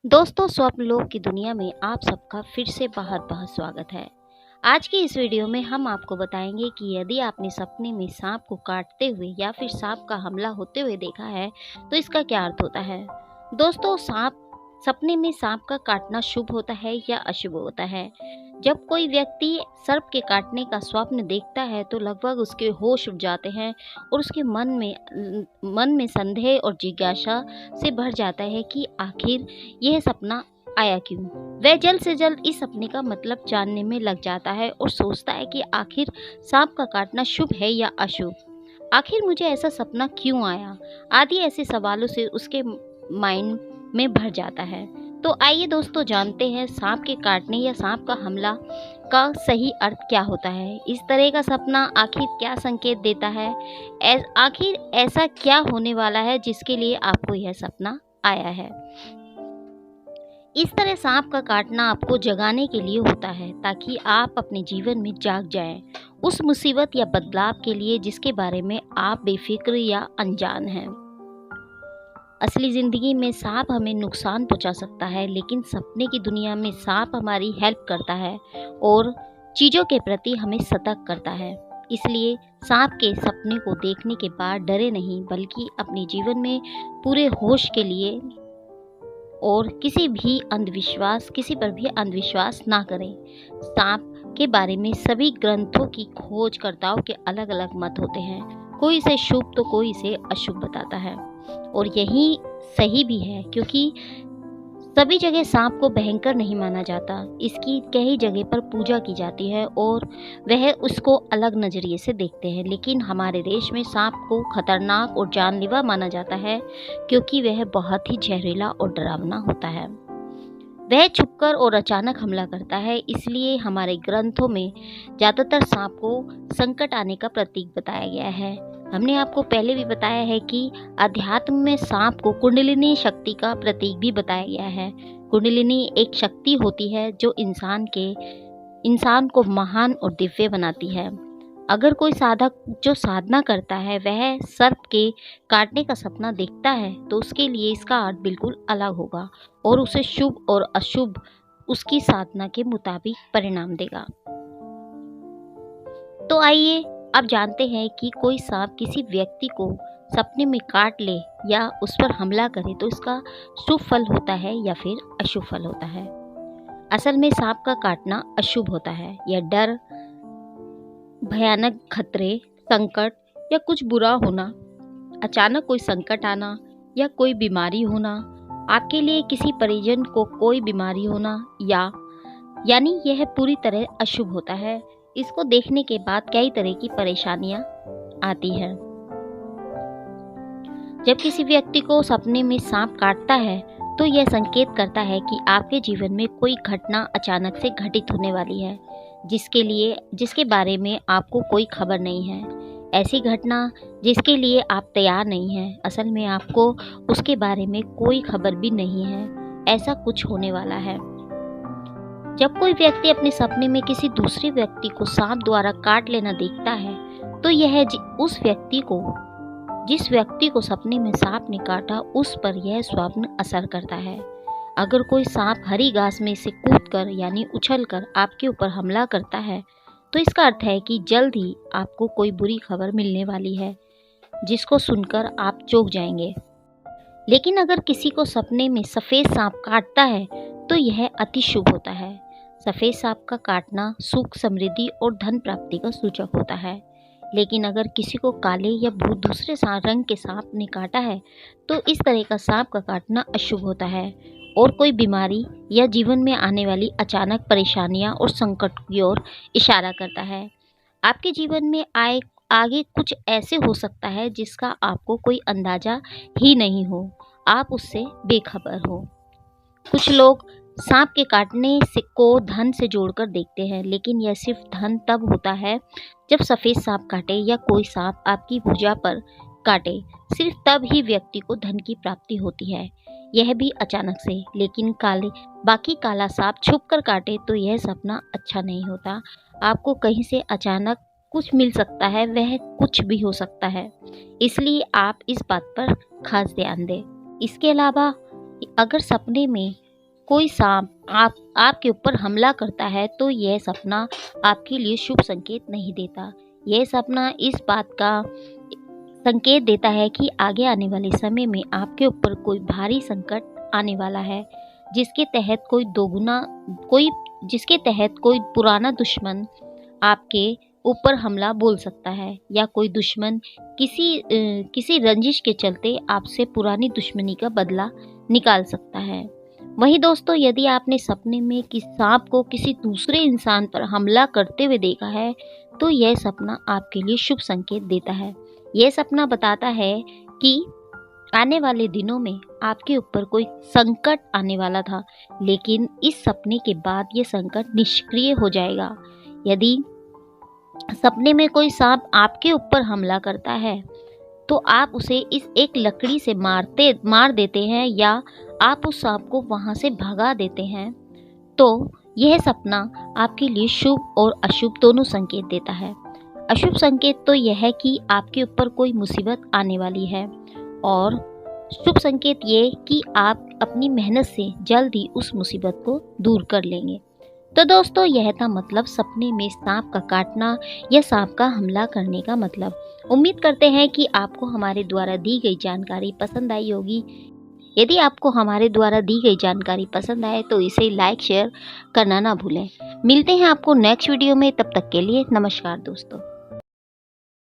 दोस्तों, स्वप्न लोक की दुनिया में आप सबका फिर से बहुत बहुत स्वागत है। आज की इस वीडियो में हम आपको बताएंगे कि यदि आपने सपने में सांप को काटते हुए या फिर सांप का हमला होते हुए देखा है तो इसका क्या अर्थ होता है। दोस्तों, सपने में सांप का काटना शुभ होता है या अशुभ होता है। जब कोई व्यक्ति सर्प के काटने का स्वप्न देखता है तो लगभग उसके होश उड़ जाते हैं और उसके मन में संदेह और जिज्ञासा से भर जाता है कि आखिर यह सपना आया क्यों। वह जल्द से जल्द इस सपने का मतलब जानने में लग जाता है और सोचता है कि आखिर सांप का काटना शुभ है या अशुभ, आखिर मुझे ऐसा सपना क्यों आया, आदि ऐसे सवालों से उसके माइंड में भर जाता है। तो आइए दोस्तों, जानते हैं सांप के काटने या सांप का हमला का सही अर्थ क्या होता है। इस तरह का सपना आखिर क्या संकेत देता है, आखिर ऐसा क्या होने वाला है जिसके लिए आपको यह सपना आया है। इस तरह सांप का काटना आपको जगाने के लिए होता है ताकि आप अपने जीवन में जाग जाएं, उस मुसीबत या बदलाव के लिए जिसके बारे में आप बेफिक्र या अनजान हैं। असली ज़िंदगी में सांप हमें नुकसान पहुंचा सकता है, लेकिन सपने की दुनिया में सांप हमारी हेल्प करता है और चीज़ों के प्रति हमें सतर्क करता है। इसलिए सांप के सपने को देखने के बाद डरे नहीं, बल्कि अपने जीवन में पूरे होश के लिए और किसी पर भी अंधविश्वास ना करें। सांप के बारे में सभी ग्रंथों की खोजकर्ताओं के अलग अलग मत होते हैं। कोई इसे शुभ तो कोई इसे अशुभ बताता है, और यही सही भी है, क्योंकि सभी जगह सांप को भयंकर नहीं माना जाता। इसकी कई जगह पर पूजा की जाती है और वह उसको अलग नज़रिए से देखते हैं। लेकिन हमारे देश में सांप को खतरनाक और जानलेवा माना जाता है, क्योंकि वह बहुत ही जहरीला और डरावना होता है। वह छुपकर और अचानक हमला करता है, इसलिए हमारे ग्रंथों में ज़्यादातर सांप को संकट आने का प्रतीक बताया गया है। हमने आपको पहले भी बताया है कि अध्यात्म में सांप को कुंडलिनी शक्ति का प्रतीक भी बताया गया है। कुंडलिनी एक शक्ति होती है जो इंसान को महान और दिव्य बनाती है। अगर कोई साधक जो साधना करता है वह सर्प के काटने का सपना देखता है तो उसके लिए इसका अर्थ बिल्कुल अलग होगा और उसे शुभ और अशुभ उसकी साधना के मुताबिक परिणाम देगा। तो आइए अब जानते हैं कि कोई सांप किसी व्यक्ति को सपने में काट ले या उस पर हमला करे तो इसका शुभ फल होता है या फिर अशुभ फल होता है। असल में सांप का काटना अशुभ होता है। यह डर, भयानक खतरे, संकट या कुछ बुरा होना, अचानक कोई संकट आना या कोई बीमारी होना, आपके लिए किसी परिजन को कोई बीमारी होना यानी यह पूरी तरह अशुभ होता है। इसको देखने के बाद कई तरह की परेशानियां आती हैं। जब किसी व्यक्ति को सपने में सांप काटता है तो यह संकेत करता है कि आपके जीवन में कोई घटना अचानक से घटित होने वाली है, जिसके बारे में आपको कोई खबर नहीं है। ऐसी घटना जिसके लिए आप तैयार नहीं हैं। असल में आपको उसके बारे में कोई खबर भी नहीं है। ऐसा कुछ होने वाला है। जब कोई व्यक्ति अपने सपने में किसी दूसरे व्यक्ति को सांप द्वारा काट लेना देखता है तो यह जिस व्यक्ति को सपने में सांप ने काटा उस पर यह स्वप्न असर करता है। अगर कोई सांप हरी घास में से कूदकर यानी उछलकर आपके ऊपर हमला करता है तो इसका अर्थ है कि जल्द ही आपको कोई बुरी खबर मिलने वाली है, जिसको सुनकर आप चौंक जाएंगे। लेकिन अगर किसी को सपने में सफ़ेद सांप काटता है तो यह अति शुभ होता है। सफ़ेद सांप का काटना सुख, समृद्धि और धन प्राप्ति का सूचक होता है। लेकिन अगर किसी को काले या दूसरे रंग के सांप ने काटा है तो इस तरह का सांप का काटना अशुभ होता है और कोई बीमारी या जीवन में आने वाली अचानक परेशानियां और संकट की ओर इशारा करता है। आपके जीवन में आगे कुछ ऐसे हो सकता है जिसका आपको कोई अंदाजा ही नहीं हो, आप उससे बेखबर हो। कुछ लोग सांप के काटने को धन से जोड़कर देखते हैं, लेकिन यह सिर्फ धन तब होता है जब सफ़ेद सांप काटे या कोई सांप आपकी भुजा पर काटे। सिर्फ तब ही व्यक्ति को धन की प्राप्ति होती है, यह भी अचानक से। लेकिन बाकी काला सांप छुप कर काटे तो यह सपना अच्छा नहीं होता। आपको कहीं से अचानक कुछ मिल सकता है, वह कुछ भी हो सकता है, इसलिए आप इस बात पर खास ध्यान दें। इसके अलावा अगर सपने में कोई सांप आपके ऊपर हमला करता है तो यह सपना आपके लिए शुभ संकेत नहीं देता। यह सपना इस बात का संकेत देता है कि आगे आने वाले समय में आपके ऊपर कोई भारी संकट आने वाला है, जिसके तहत कोई पुराना दुश्मन आपके ऊपर हमला बोल सकता है, या कोई दुश्मन किसी रंजिश के चलते आपसे पुरानी दुश्मनी का बदला निकाल सकता है। वहीं दोस्तों, यदि आपने सपने में किसी सांप को किसी दूसरे इंसान पर हमला करते हुए देखा है तो यह सपना आपके लिए शुभ संकेत देता है। यह सपना बताता है कि आने वाले दिनों में आपके ऊपर कोई संकट आने वाला था, लेकिन इस सपने के बाद यह संकट निष्क्रिय हो जाएगा। यदि सपने में कोई सांप आपके ऊपर हमला करता है तो आप उसे इस एक लकड़ी से मार देते हैं, या आप उस सांप को वहां से भगा देते हैं, तो यह सपना आपके लिए शुभ और अशुभ दोनों संकेत देता है। अशुभ संकेत तो यह है कि आपके ऊपर कोई मुसीबत आने वाली है, और शुभ संकेत ये कि आप अपनी मेहनत से जल्द ही उस मुसीबत को दूर कर लेंगे। तो दोस्तों, यह था मतलब सपने में सांप का काटना या सांप का हमला करने का मतलब। उम्मीद करते हैं कि आपको हमारे द्वारा दी गई जानकारी पसंद आई होगी। यदि आपको हमारे द्वारा दी गई जानकारी पसंद आए तो इसे लाइक शेयर करना ना भूलें। मिलते हैं आपको नेक्स्ट वीडियो में, तब तक के लिए नमस्कार दोस्तों।